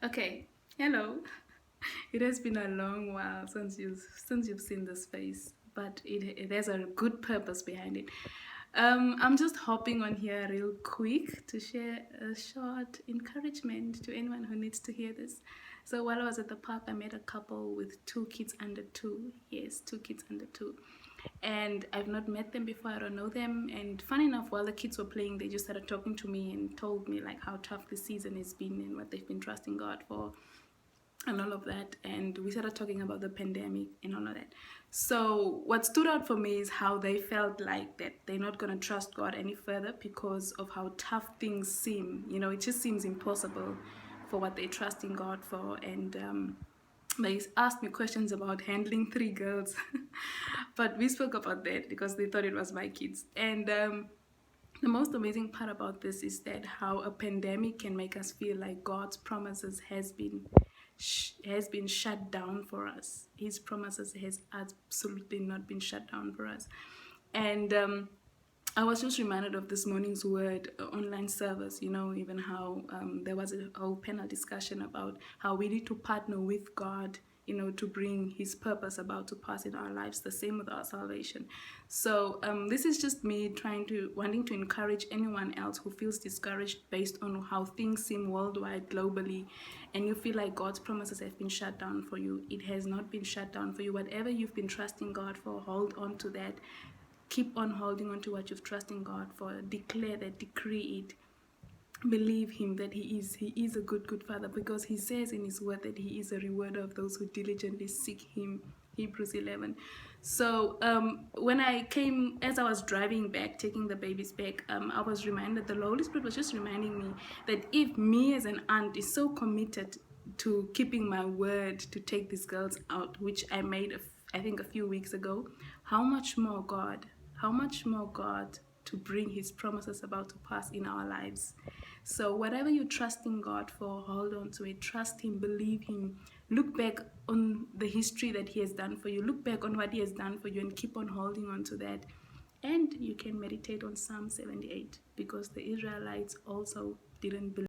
Okay, hello. It has been a long while since you've seen this face, but there's a good purpose behind it. I'm just hopping on here real quick to share a short encouragement to anyone who needs to hear this. So while I was at the park, I met a couple with two kids under two. Yes, two kids under two. And I've not met them before, I don't know them. And funny enough, while the kids were playing, they just started talking to me and told me like how tough this season has been and what they've been trusting God for and all of that. And we started talking about the pandemic and all of that. So what stood out for me is how they felt like that they're not going to trust God any further because of how tough things seem. It just seems impossible for what they trust in God for. And they asked me questions about handling three girls. But we spoke about that because they thought it was my kids. And the most amazing part about this is that how a pandemic can make us feel like God's promises has been shut down for us. His promises has absolutely not been shut down for us. And I was just reminded of this morning's word online service, even how there was a whole panel discussion about how we need to partner with God, to bring his purpose about to pass in our lives, the same with our salvation. So this is just me wanting to encourage anyone else who feels discouraged based on how things seem worldwide, globally, and you feel like God's promises have been shut down for you. It has not been shut down for you. Whatever you've been trusting God for, hold on to that. Keep on holding on to what you've trusted God for. Declare that, decree it. Believe him that he is a good father, because he says in his word that he is a rewarder of those who diligently seek him. Hebrews 11. So as I was driving back, taking the babies back, I was reminded, the Holy Spirit was just reminding me that if me as an aunt is so committed to keeping my word to take these girls out, which I made I think a few weeks ago, how much more God to bring his promises about to pass in our lives. So whatever you trust in God for, hold on to it. Trust him, believe him. Look back on the history that he has done for you. Look back on what he has done for you and keep on holding on to that. And you can meditate on Psalm 78, because the Israelites also didn't believe.